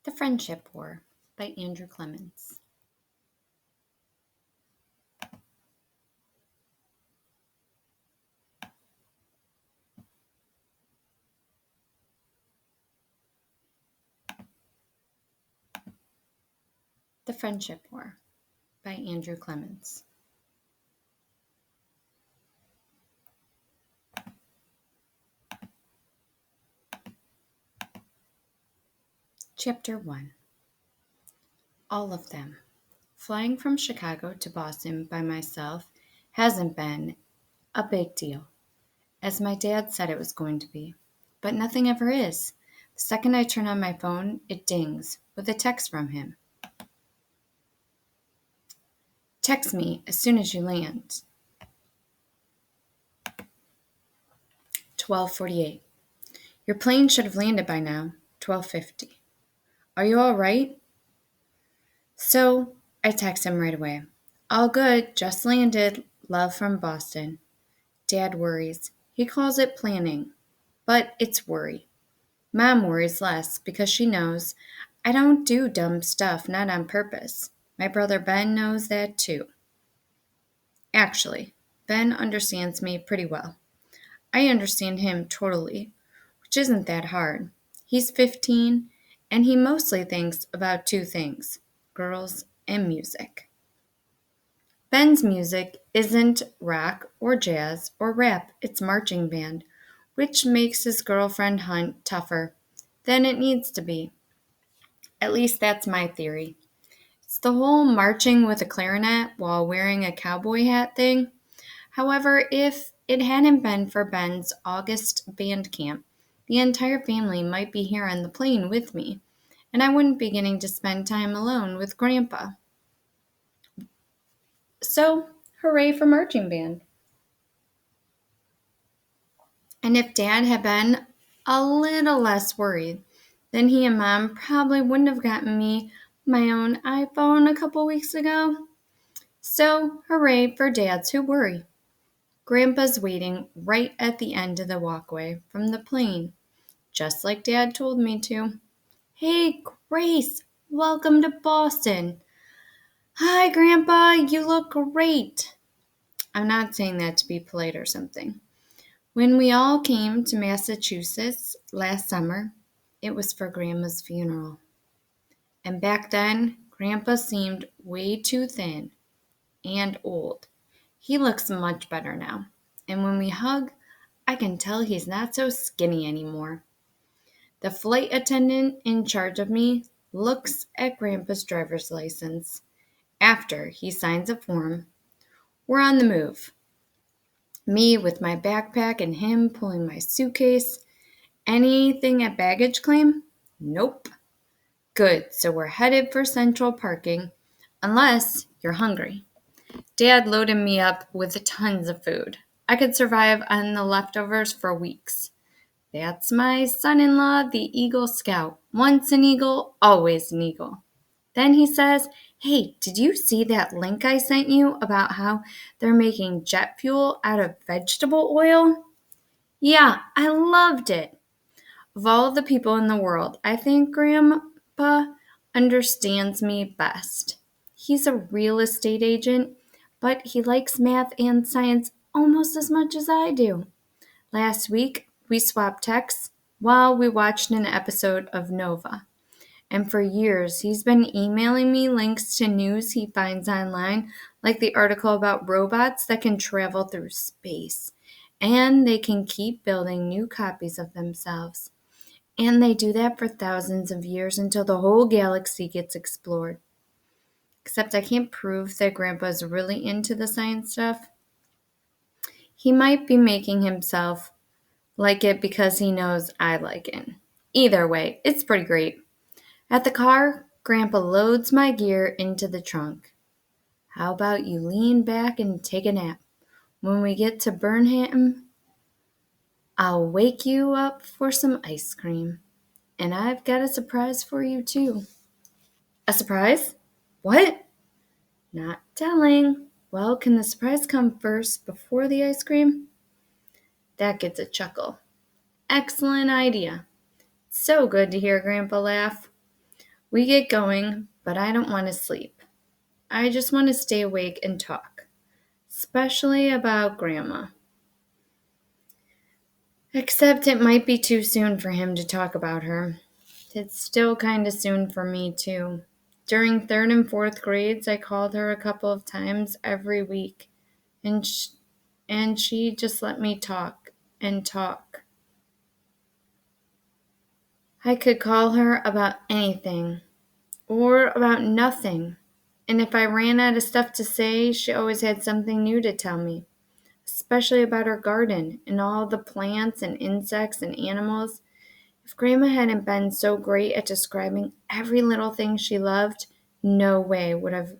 The Friendship War by Andrew Clements. The Friendship War by Andrew Clements. Chapter 1. All of them. Flying from Chicago to Boston by myself hasn't been a big deal, as my dad said it was going to be. But nothing ever is. The second I turn on my phone, it dings with a text from him. Text me as soon as you land. 12:48. Your plane should have landed by now. 12:50. Are you all right? So I text him right away. All good, just landed. Love from Boston. Dad worries. He calls it planning, but it's worry. Mom worries less because she knows I don't do dumb stuff, not on purpose. My brother Ben knows that too. Actually, Ben understands me pretty well. I understand him totally, which isn't that hard. He's 15, and he mostly thinks about two things: girls and music. Ben's music isn't rock or jazz or rap, it's marching band, which makes his girlfriend hunt tougher than it needs to be. At least that's my theory. It's the whole marching with a clarinet while wearing a cowboy hat thing. However, if it hadn't been for Ben's August band camp, the entire family might be here on the plane with me, and I wouldn't be getting to spend time alone with Grandpa. So, hooray for marching band. And if Dad had been a little less worried, then he and Mom probably wouldn't have gotten me my own iPhone a couple weeks ago. So, hooray for dads who worry. Grandpa's waiting right at the end of the walkway from the plane, just like Dad told me to. Hey, Grace, welcome to Boston. Hi, Grandpa, you look great. I'm not saying that to be polite or something. When we all came to Massachusetts last summer, it was for Grandma's funeral. And back then, Grandpa seemed way too thin and old. He looks much better now. And when we hug, I can tell he's not so skinny anymore. The flight attendant in charge of me looks at Grandpa's driver's license. After he signs a form, we're on the move. Me with my backpack and him pulling my suitcase. Anything at baggage claim? Nope. Good, so we're headed for central parking, unless you're hungry. Dad loaded me up with tons of food. I could survive on the leftovers for weeks. That's my son-in-law, the Eagle Scout. Once an eagle, always an eagle. Then he says, hey, did you see that link I sent you about how they're making jet fuel out of vegetable oil? Yeah, I loved it. Of all the people in the world, I think Grandpa understands me best. He's a real estate agent, but he likes math and science almost as much as I do. Last week, we swapped texts while we watched an episode of Nova. And for years, he's been emailing me links to news he finds online, like the article about robots that can travel through space. And they can keep building new copies of themselves. And they do that for thousands of years until the whole galaxy gets explored. Except I can't prove that Grandpa's really into the science stuff. He might be making himself like it because he knows I like it. Either way, it's pretty great. At the car, Grandpa loads my gear into the trunk. How about you lean back and take a nap? When we get to Burnham, I'll wake you up for some ice cream. And I've got a surprise for you, too. A surprise? What? Not telling. Well, can the surprise come first before the ice cream? That gets a chuckle. Excellent idea. So good to hear Grandpa laugh. We get going, but I don't want to sleep. I just want to stay awake and talk, especially about Grandma. Except it might be too soon for him to talk about her. It's still kind of soon for me, too. During third and fourth grades, I called her a couple of times every week, and she just let me talk and talk. I could call her about anything or about nothing. And if I ran out of stuff to say, she always had something new to tell me, especially about her garden and all the plants and insects and animals. If Grandma hadn't been so great at describing every little thing she loved, no way would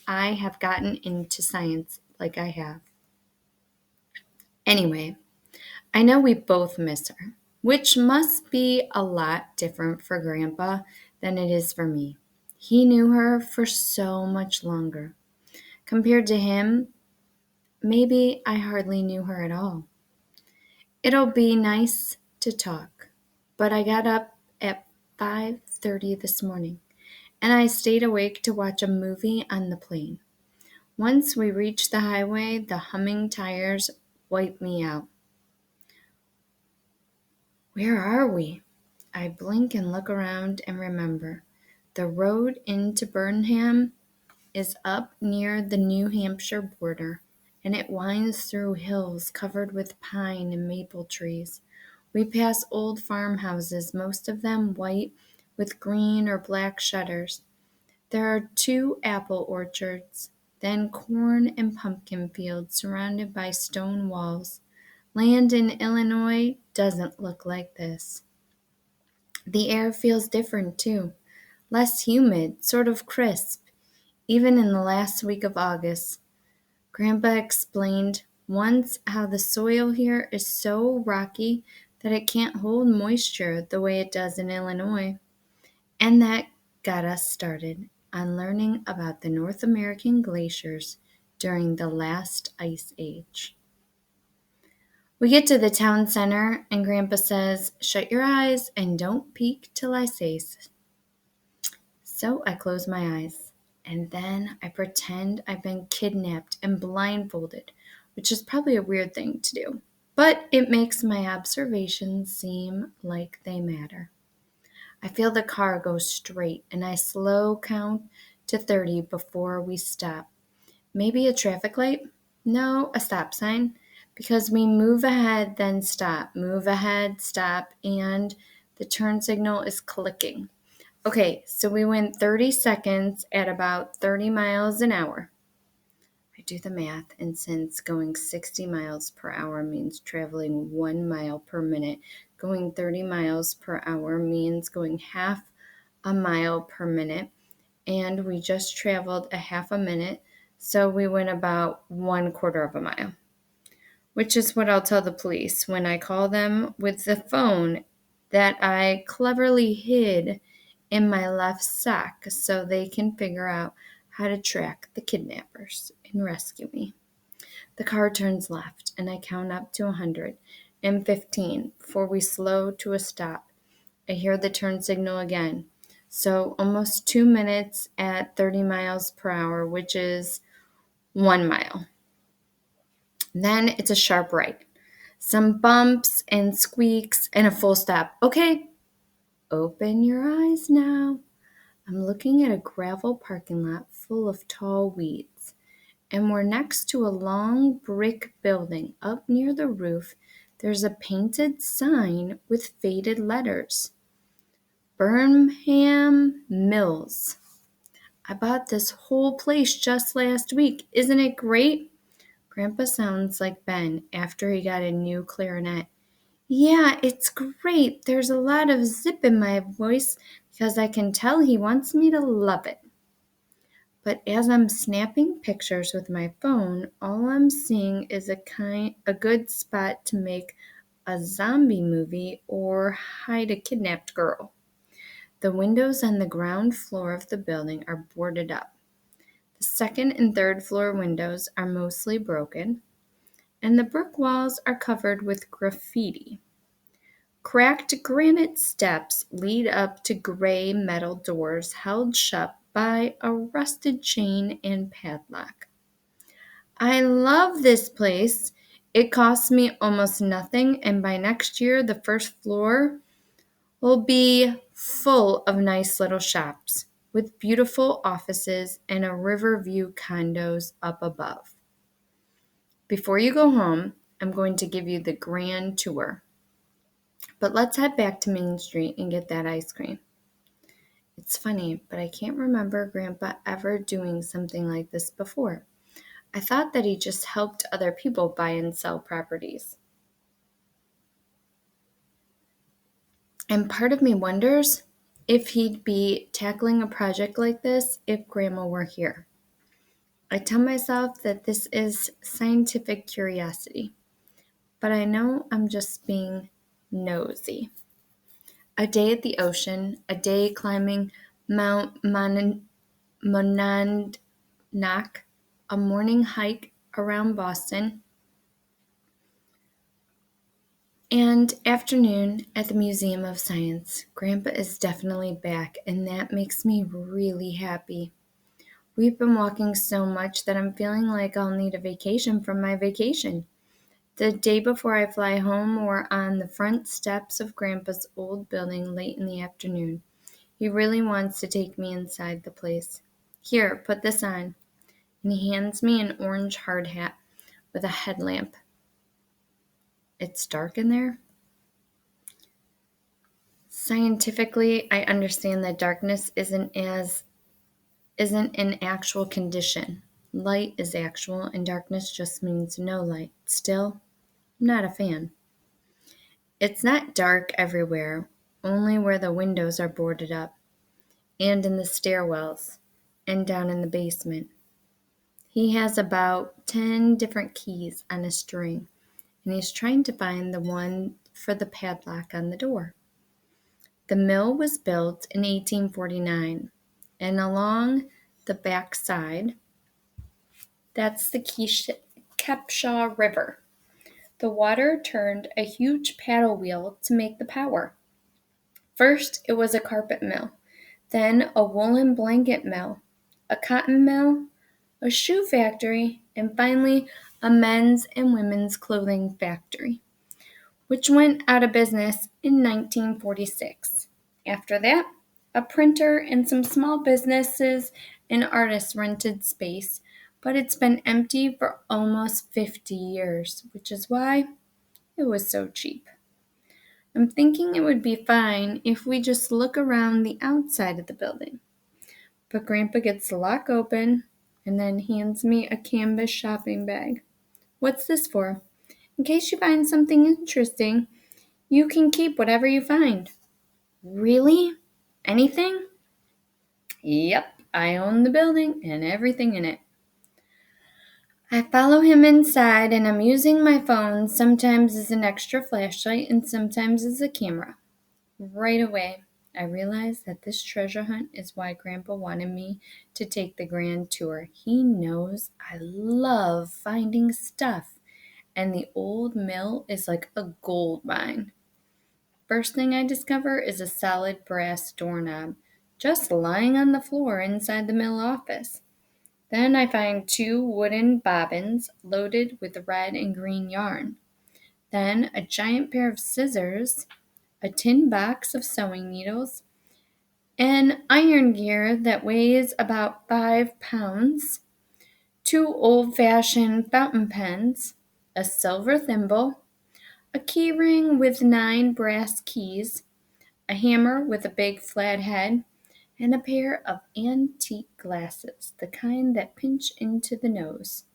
I have gotten into science like I have. Anyway, I know we both miss her, which must be a lot different for Grandpa than it is for me. He knew her for so much longer. Compared to him, maybe I hardly knew her at all. It'll be nice to talk, but I got up at 5:30 this morning and I stayed awake to watch a movie on the plane. Once we reached the highway, the humming tires wiped me out. Where are we? I blink and look around and remember. The road into Burnham is up near the New Hampshire border, and it winds through hills covered with pine and maple trees. We pass old farmhouses, most of them white with green or black shutters. There are 2 apple orchards, then corn and pumpkin fields surrounded by stone walls. Land in Illinois doesn't look like this. The air feels different too, less humid, sort of crisp, even in the last week of August. Grandpa explained once how the soil here is so rocky that it can't hold moisture the way it does in Illinois. And that got us started on learning about the North American glaciers during the last ice age. We get to the town center, and Grandpa says, "Shut your eyes and don't peek till I say so." So I close my eyes, and then I pretend I've been kidnapped and blindfolded, which is probably a weird thing to do. But it makes my observations seem like they matter. I feel the car go straight, and I slow count to 30 before we stop. Maybe a traffic light? No, a stop sign. Because we move ahead, then stop, move ahead, stop, and the turn signal is clicking. Okay, so we went 30 seconds at about 30 miles an hour. I do the math, and since going 60 miles per hour means traveling 1 mile per minute, going 30 miles per hour means going half a mile per minute, and we just traveled a half a minute, so we went about 1/4 of a mile, which is what I'll tell the police when I call them with the phone that I cleverly hid in my left sock so they can figure out how to track the kidnappers and rescue me. The car turns left, and I count up to 115 before we slow to a stop. I hear the turn signal again. So almost 2 minutes at 30 miles per hour, which is 1 mile. Then it's a sharp right. Some bumps and squeaks and a full stop. Okay, open your eyes now. I'm looking at a gravel parking lot full of tall weeds, and we're next to a long brick building. Up near the roof, there's a painted sign with faded letters. Burnham Mills. I bought this whole place just last week. Isn't it great? Grandpa sounds like Ben after he got a new clarinet. Yeah, it's great. There's a lot of zip in my voice because I can tell he wants me to love it. But as I'm snapping pictures with my phone, all I'm seeing is a good spot to make a zombie movie or hide a kidnapped girl. The windows on the ground floor of the building are boarded up. The second and third floor windows are mostly broken, and the brick walls are covered with graffiti. Cracked granite steps lead up to gray metal doors held shut by a rusted chain and padlock. I love this place. It costs me almost nothing, and by next year, the first floor will be full of nice little shops with beautiful offices and a river view condos up above. Before you go home, I'm going to give you the grand tour. But let's head back to Main Street and get that ice cream. It's funny, but I can't remember Grandpa ever doing something like this before. I thought that he just helped other people buy and sell properties. And part of me wonders if he'd be tackling a project like this if Grandma were here. I tell myself that this is scientific curiosity, but I know I'm just being nosy. A day at the ocean, a day climbing Mount Monadnock, a morning hike around Boston, and afternoon at the Museum of Science. Grandpa is definitely back, and that makes me really happy. We've been walking so much that I'm feeling like I'll need a vacation from my vacation. The day before I fly home, we're on the front steps of Grandpa's old building late in the afternoon. He really wants to take me inside the place. Here, put this on. And he hands me an orange hard hat with a headlamp. It's dark in there? Scientifically, I understand that darkness isn't an actual condition. Light is actual, and darkness just means no light. Still, I'm not a fan. It's not dark everywhere, only where the windows are boarded up, and in the stairwells, and down in the basement. He has about 10 different keys on a string, and he's trying to find the one for the padlock on the door. The mill was built in 1849, and along the back side, that's the Kepshaw River. The water turned a huge paddle wheel to make the power. First, it was a carpet mill, then a woolen blanket mill, a cotton mill, a shoe factory, and finally a men's and women's clothing factory, which went out of business in 1946. After that, a printer and some small businesses and artists rented space, but it's been empty for almost 50 years, which is why it was so cheap. I'm thinking it would be fine if we just look around the outside of the building. But Grandpa gets the lock open and then hands me a canvas shopping bag. What's this for? In case you find something interesting, you can keep whatever you find. Really? Anything? Yep, I own the building and everything in it. I follow him inside and I'm using my phone sometimes as an extra flashlight and sometimes as a camera. Right away, I realized that this treasure hunt is why Grandpa wanted me to take the grand tour. He knows I love finding stuff, and the old mill is like a gold mine. First thing I discover is a solid brass doorknob, just lying on the floor inside the mill office. Then I find two wooden bobbins loaded with red and green yarn. Then a giant pair of scissors, a tin box of sewing needles, an iron gear that weighs about 5 pounds, two old-fashioned fountain pens, a silver thimble, a key ring with 9 brass keys, a hammer with a big flat head, and a pair of antique glasses, the kind that pinch into the nose.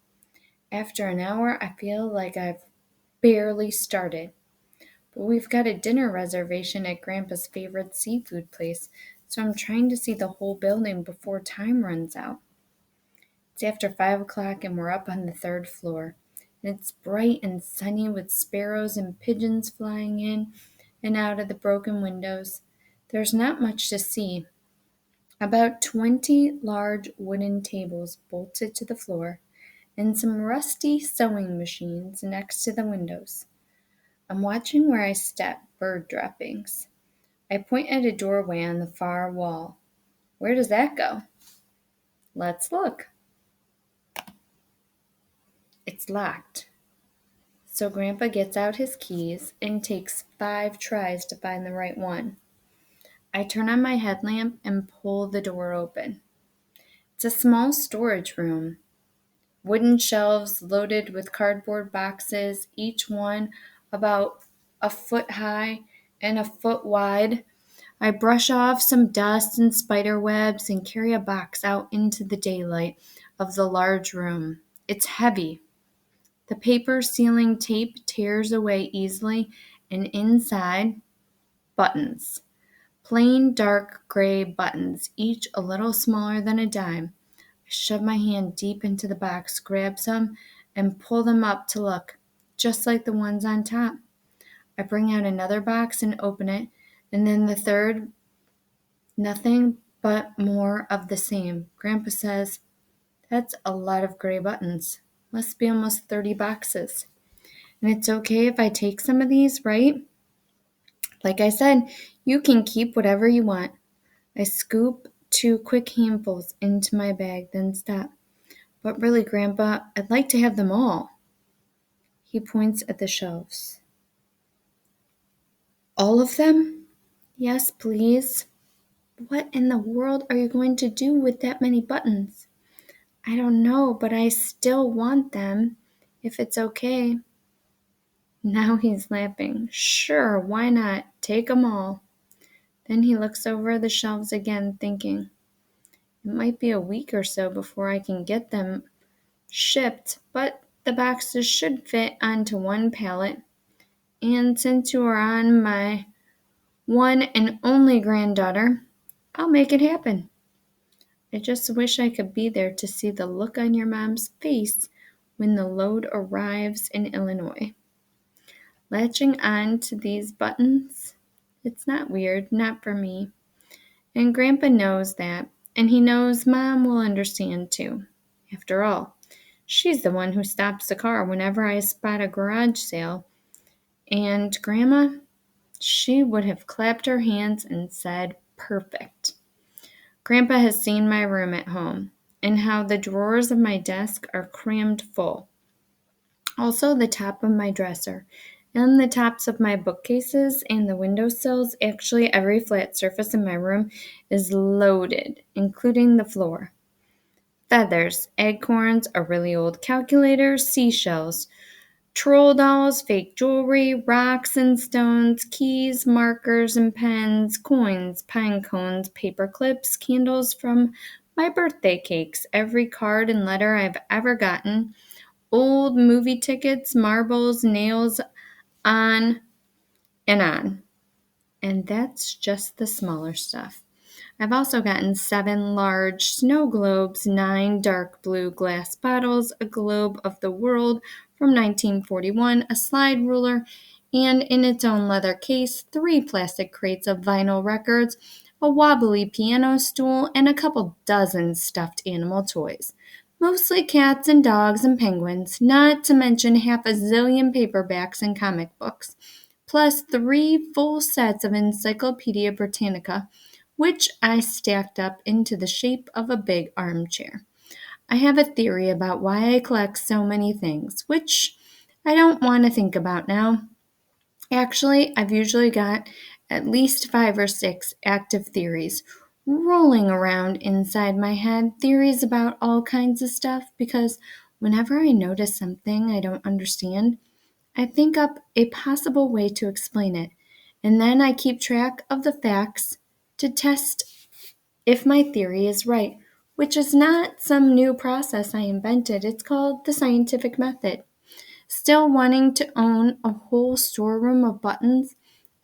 After an hour, I feel like I've barely started. But we've got a dinner reservation at Grandpa's favorite seafood place, so I'm trying to see the whole building before time runs out. It's after 5 o'clock and we're up on the 3rd floor. And it's bright and sunny with sparrows and pigeons flying in and out of the broken windows. There's not much to see. About 20 large wooden tables bolted to the floor and some rusty sewing machines next to the windows. I'm watching where I step bird droppings. I point at a doorway on the far wall. Where does that go? Let's look. It's locked. So Grandpa gets out his keys and takes 5 tries to find the right one. I turn on my headlamp and pull the door open. It's a small storage room. Wooden shelves loaded with cardboard boxes, each one about a foot high and a foot wide. I brush off some dust and spider webs and carry a box out into the daylight of the large room. It's heavy. The paper sealing tape tears away easily, and inside, buttons. Plain dark gray buttons, each a little smaller than a dime. I shove my hand deep into the box, grab some, and pull them up to look, just like the ones on top. I bring out another box and open it, and then the third. Nothing but more of the same. Grandpa says, "That's a lot of gray buttons. Must be almost 30 boxes. And it's okay if I take some of these, right?" Like I said, you can keep whatever you want. I scoop 2 quick handfuls into my bag, then stop. "But really, Grandpa, I'd like to have them all." He points at the shelves. "All of them?" "Yes, please." "What in the world are you going to do with that many buttons?" "I don't know, but I still want them, if it's okay." Now he's laughing. "Sure, why not? Take 'em all." Then he looks over the shelves again, thinking, "It might be a week or so before I can get them shipped, but the boxes should fit onto one pallet. And since you are on my one and only granddaughter, I'll make it happen. I just wish I could be there to see the look on your mom's face when the load arrives in Illinois." Latching on to these buttons, it's not weird, not for me. And Grandpa knows that, and he knows Mom will understand too. After all, she's the one who stops the car whenever I spot a garage sale. And Grandma, she would have clapped her hands and said, "Perfect." Grandpa has seen my room at home and how the drawers of my desk are crammed full. Also, the top of my dresser and the tops of my bookcases and the windowsills. Actually, every flat surface in my room is loaded, including the floor. Feathers, acorns, a really old calculator, seashells, troll dolls, fake jewelry, rocks and stones, keys, markers and pens, coins, pine cones, paper clips, candles from my birthday cakes, every card and letter I've ever gotten, old movie tickets, marbles, nails, on and on. And that's just the smaller stuff. I've also gotten 7 large snow globes, 9 dark blue glass bottles, a globe of the world from 1941, a slide ruler, and in its own leather case, 3 plastic crates of vinyl records, a wobbly piano stool, and a couple dozen stuffed animal toys. Mostly cats and dogs and penguins, not to mention half a zillion paperbacks and comic books, plus 3 full sets of Encyclopedia Britannica, which I stacked up into the shape of a big armchair. I have a theory about why I collect so many things, which I don't want to think about now. Actually, I've usually got at least 5 or 6 active theories rolling around inside my head, theories about all kinds of stuff, because whenever I notice something I don't understand, I think up a possible way to explain it, and then I keep track of the facts to test if my theory is right, which is not some new process I invented. It's called the scientific method. Still wanting to own a whole storeroom of buttons,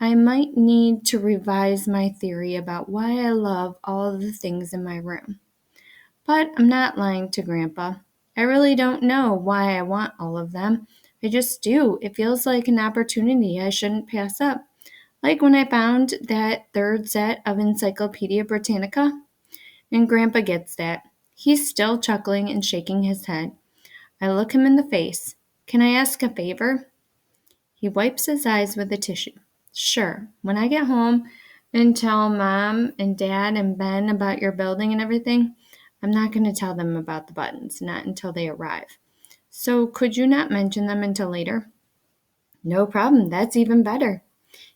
I might need to revise my theory about why I love all of the things in my room. But I'm not lying to Grandpa. I really don't know why I want all of them. I just do. It feels like an opportunity I shouldn't pass up. Like when I found that third set of Encyclopedia Britannica. And Grandpa gets that. He's still chuckling and shaking his head. I look him in the face. "Can I ask a favor?" He wipes his eyes with a tissue. Sure, when I get home and tell Mom and Dad and Ben about your building and everything, I'm not going to tell them about the buttons, not until they arrive. So could you not mention them until later? No problem, that's even better.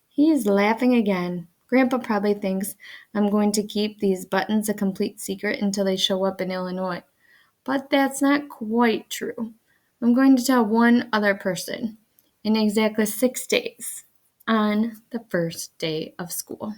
He is laughing again. Grandpa probably thinks I'm going to keep these buttons a complete secret until they show up in Illinois. But that's not quite true. I'm going to tell one other person in exactly 6 days on the first day of school.